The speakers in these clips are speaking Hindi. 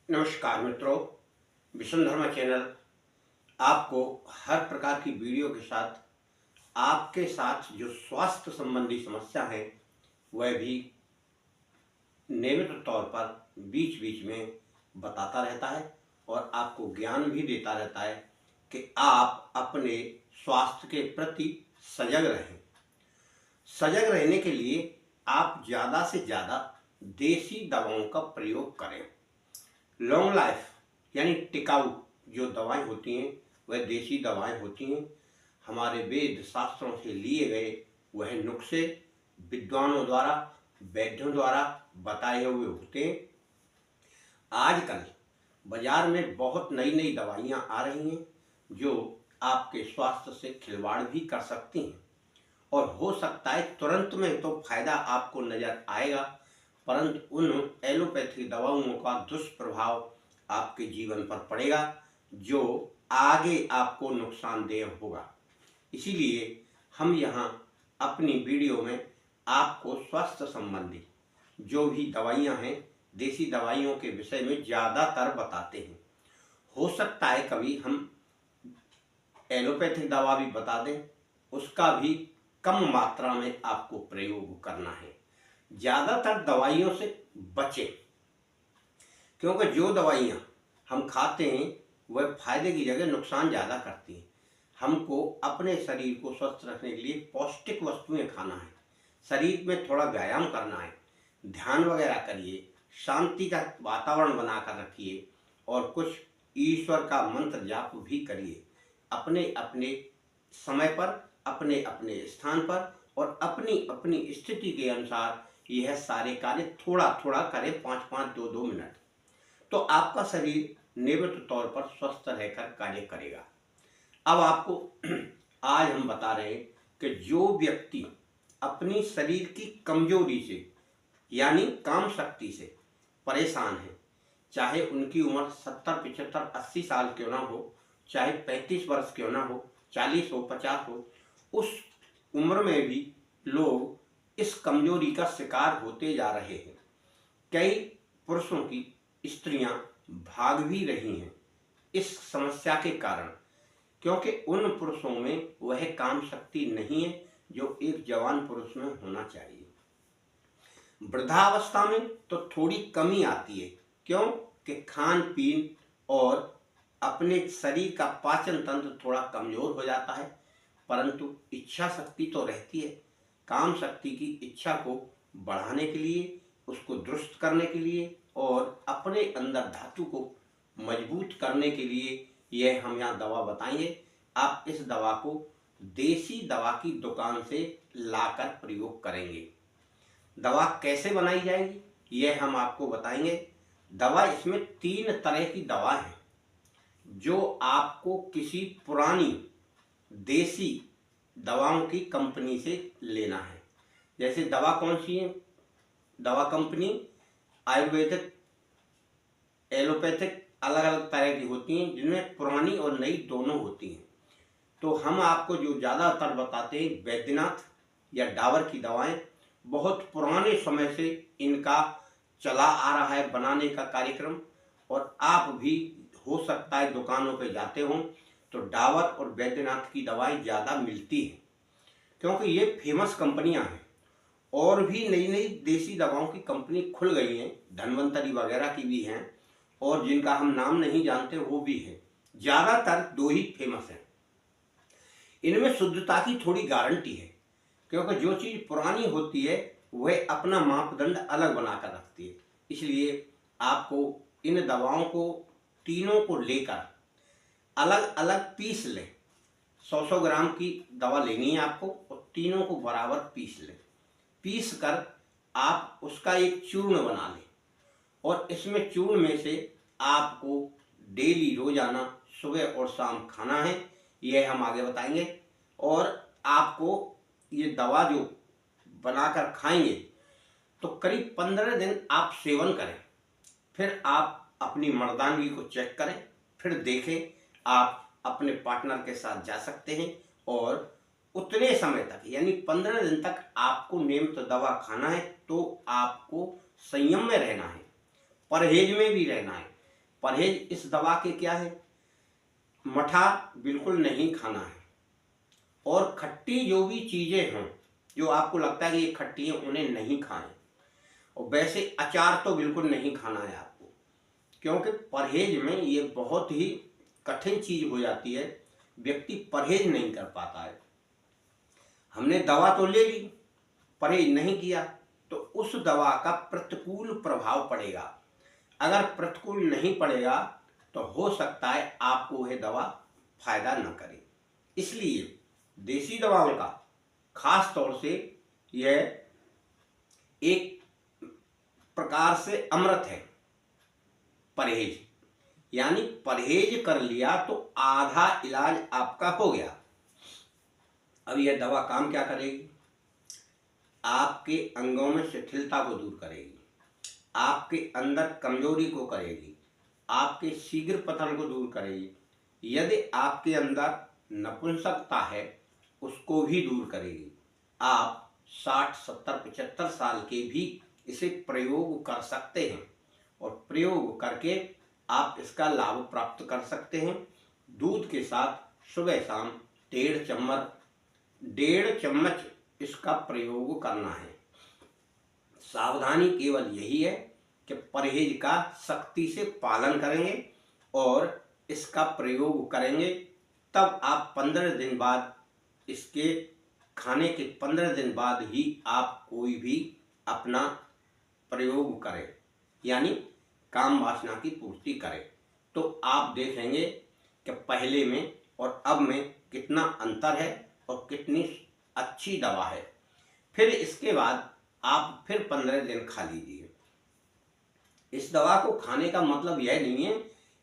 नमस्कार मित्रों, विष्णु धर्मा चैनल आपको हर प्रकार की वीडियो के साथ आपके साथ जो स्वास्थ्य संबंधी समस्या है वह भी नियमित तौर पर बीच बीच में बताता रहता है और आपको ज्ञान भी देता रहता है कि आप अपने स्वास्थ्य के प्रति सजग रहें। सजग रहने के लिए आप ज़्यादा से ज़्यादा देसी दवाओं का प्रयोग करें। लॉन्ग लाइफ यानी टिकाऊ जो दवाएं होती हैं वह देसी दवाएं होती हैं। हमारे वेद शास्त्रों से लिए गए वह नुस्खे विद्वानों द्वारा, वैद्यों द्वारा बताए हुए होते हैं। आजकल बाजार में बहुत नई नई दवाइयां आ रही हैं जो आपके स्वास्थ्य से खिलवाड़ भी कर सकती हैं और हो सकता है तुरंत में तो फायदा आपको नजर आएगा, परंतु उन एलोपैथी दवाओं का दुष्प्रभाव आपके जीवन पर पड़ेगा जो आगे आपको नुकसानदेह होगा। इसीलिए हम यहाँ अपनी वीडियो में आपको स्वास्थ्य संबंधी जो भी दवाइयाँ हैं, देसी दवाइयों के विषय में ज़्यादातर बताते हैं। हो सकता है कभी हम एलोपैथिक दवा भी बता दें, उसका भी कम मात्रा में आपको प्रयोग करना है। ज़्यादातर दवाइयों से बचें, क्योंकि जो दवाइयाँ हम खाते हैं वह फायदे की जगह नुकसान ज़्यादा करती हैं। हमको अपने शरीर को स्वस्थ रखने के लिए पौष्टिक वस्तुएं खाना है, शरीर में थोड़ा व्यायाम करना है, ध्यान वगैरह करिए, शांति का वातावरण बनाकर रखिए और कुछ ईश्वर का मंत्र जाप भी करिए। अपने अपने समय पर, अपने अपने स्थान पर और अपनी अपनी स्थिति के अनुसार यह सारे कार्य थोड़ा थोड़ा करें, 5-5, 2-2 मिनट, तो आपका शरीर नियमित तौर पर स्वस्थ रहकर कार्य करेगा। अब आपको आज हम बता रहे हैं कि जो व्यक्ति अपनी शरीर की कमजोरी से यानी काम शक्ति से परेशान है, चाहे उनकी उम्र 70, 75, 80 साल क्यों ना हो, चाहे 35 वर्ष क्यों ना हो, 40 हो, 50 हो, उस उम्र में भी लोग इस कमजोरी का शिकार होते जा रहे हैं। कई पुरुषों की स्त्रियां भाग भी रही हैं इस समस्या के कारण, क्योंकि उन पुरुषों में वह काम शक्ति नहीं है जो एक जवान पुरुष में होना चाहिए। वृद्धावस्था में तो थोड़ी कमी आती है, क्यों कि खान पीन और अपने शरीर का पाचन तंत्र थोड़ा कमजोर हो जाता है, परंतु इच्छा शक्ति तो रहती है। काम शक्ति की इच्छा को बढ़ाने के लिए, उसको दुरुस्त करने के लिए और अपने अंदर धातु को मजबूत करने के लिए यह हम यहाँ दवा बताएंगे। आप इस दवा को देसी दवा की दुकान से लाकर प्रयोग करेंगे। दवा कैसे बनाई जाएगी यह हम आपको बताएंगे। दवा इसमें 3 तरह की दवा है जो आपको किसी पुरानी देसी दवाओं की कंपनी से लेना है। जैसे दवा कौन सी है? दवा कंपनी आयुर्वेदिक, एलोपैथिक अलग अलग तरह की होती हैं, जिनमें पुरानी और नई दोनों होती हैं। तो हम आपको जो ज़्यादातर बताते हैं वैद्यनाथ या डाबर की दवाएं, बहुत पुराने समय से इनका चला आ रहा है बनाने का कार्यक्रम, और आप भी हो सकता है दुकानों पे जाते हों तो डाबर और वैद्यनाथ की दवाएं ज़्यादा मिलती हैं, क्योंकि ये फेमस कंपनियां हैं। और भी नई नई देसी दवाओं की कंपनी खुल गई हैं, धन्वंतरी वगैरह की भी हैं, और जिनका हम नाम नहीं जानते वो भी हैं। ज़्यादातर 2 ही फेमस हैं। इनमें शुद्धता की थोड़ी गारंटी है, क्योंकि जो चीज़ पुरानी होती है वह अपना मापदंड अलग बनाकर रखती है। इसलिए आपको इन दवाओं को तीनों को लेकर अलग अलग पीस लें। 100-100 ग्राम की दवा लेनी है आपको और तीनों को बराबर पीस लें। पीस कर आप उसका एक चूर्ण बना लें और इसमें चूर्ण में से आपको डेली रोजाना सुबह और शाम खाना है, यह हम आगे बताएंगे। और आपको ये दवा जो बनाकर खाएंगे तो करीब 15 दिन आप सेवन करें, फिर आप अपनी मर्दानगी को चेक करें, फिर देखें आप अपने पार्टनर के साथ जा सकते हैं। और उतने समय तक यानी 15 दिन तक आपको नियमित दवा खाना है। तो आपको संयम में रहना है, परहेज में भी रहना है। परहेज इस दवा के क्या है, मठा बिल्कुल नहीं खाना है, और खट्टी जो भी चीज़ें हों जो आपको लगता है कि ये खट्टी हैं उन्हें नहीं खाएं, और वैसे अचार तो बिल्कुल नहीं खाना है आपको, क्योंकि परहेज में ये बहुत ही कठिन चीज़ हो जाती है, व्यक्ति परहेज नहीं कर पाता है। हमने दवा तो ले ली, परहेज नहीं किया तो उस दवा का प्रतिकूल प्रभाव पड़ेगा। अगर प्रतिकूल नहीं पड़ेगा तो हो सकता है आपको वह दवा फायदा न करे। इसलिए देसी दवाओं का खास तौर से यह एक प्रकार से अमृत है परहेज, यानी परहेज कर लिया तो आधा इलाज आपका हो गया। अब यह दवा काम क्या करेगी, आपके अंगों में शिथिलता को दूर करेगी, आपके अंदर कमजोरी को करेगी, आपके शीघ्र पतन को दूर करेगी, यदि आपके अंदर नपुंसकता है उसको भी दूर करेगी। आप 60, 70, 75 साल के भी इसे प्रयोग कर सकते हैं, और प्रयोग करके आप इसका लाभ प्राप्त कर सकते हैं। दूध के साथ सुबह शाम 1.5 चम्मच इसका प्रयोग करना है। सावधानी केवल यही है कि परहेज का सख्ती से पालन करेंगे और इसका प्रयोग करेंगे, तब आप 15 दिन बाद, इसके खाने के 15 दिन बाद ही आप कोई भी अपना प्रयोग करें, यानी काम वासना की पूर्ति करें, तो आप देखेंगे कि पहले में और अब में कितना अंतर है और कितनी अच्छी दवा है। फिर इसके बाद आप फिर 15 दिन खा लीजिए। इस दवा को खाने का मतलब यह नहीं है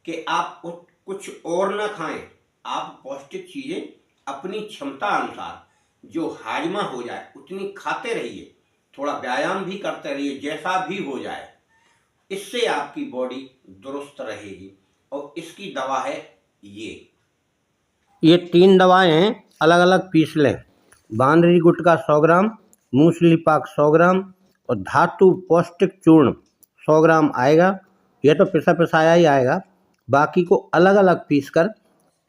कि आप कुछ और ना खाएं, आप पौष्टिक चीज़ें अपनी क्षमता अनुसार जो हाजमा हो जाए उतनी खाते रहिए, थोड़ा व्यायाम भी करते रहिए, जैसा भी हो जाए, इससे आपकी बॉडी दुरुस्त रहेगी। और इसकी दवा है ये 3 दवाएं हैं, अलग अलग पीस लें। बांदरी गुटका 100 ग्राम, मूसली पाक 100 ग्राम और धातु पौष्टिक चूर्ण 100 ग्राम आएगा। यह तो पिसा पिसाया ही आएगा, बाकी को अलग अलग पीस कर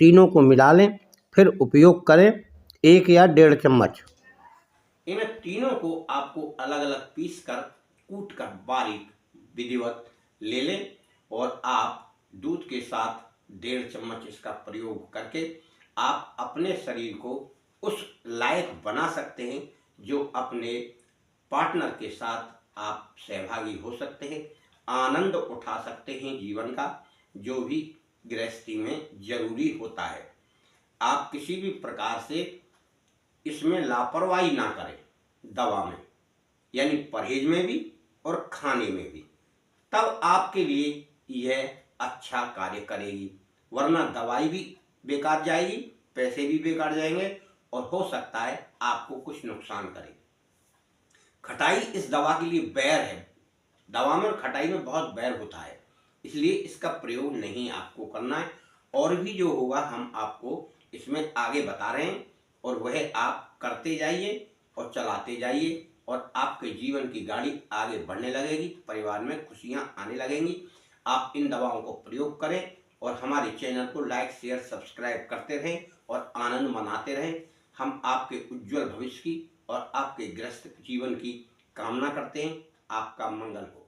तीनों को मिला लें, फिर उपयोग करें 1 या 1.5 चम्मच। इन तीनों को आपको अलग अलग पीस कर कूट कर बारीक विधिवत ले लें, और आप दूध के साथ 1.5 चम्मच इसका प्रयोग करके आप अपने शरीर को उस लायक बना सकते हैं जो अपने पार्टनर के साथ आप सहभागी हो सकते हैं, आनंद उठा सकते हैं जीवन का, जो भी गृहस्थी में जरूरी होता है। आप किसी भी प्रकार से इसमें लापरवाही ना करें, दवा में, यानी परहेज में भी और खाने में भी, तब आपके लिए यह अच्छा कार्य करेगी, वरना दवाई भी बेकार जाएगी, पैसे भी बेकार जाएंगे, और हो सकता है आपको कुछ नुकसान करे। खटाई इस दवा के लिए बैर है, दवा में और खटाई में बहुत बैर होता है, इसलिए इसका प्रयोग नहीं आपको करना है। और भी जो होगा हम आपको इसमें आगे बता रहे हैं, और वह आप करते जाइए और चलाते जाइए, और आपके जीवन की गाड़ी आगे बढ़ने लगेगी, परिवार में खुशियां आने लगेंगी। आप इन दवाओं को प्रयोग करें और हमारे चैनल को लाइक, शेयर, सब्सक्राइब करते रहें और आनंद मनाते रहें। हम आपके उज्जवल भविष्य की और आपके ग्रस्त जीवन की कामना करते हैं। आपका मंगल हो।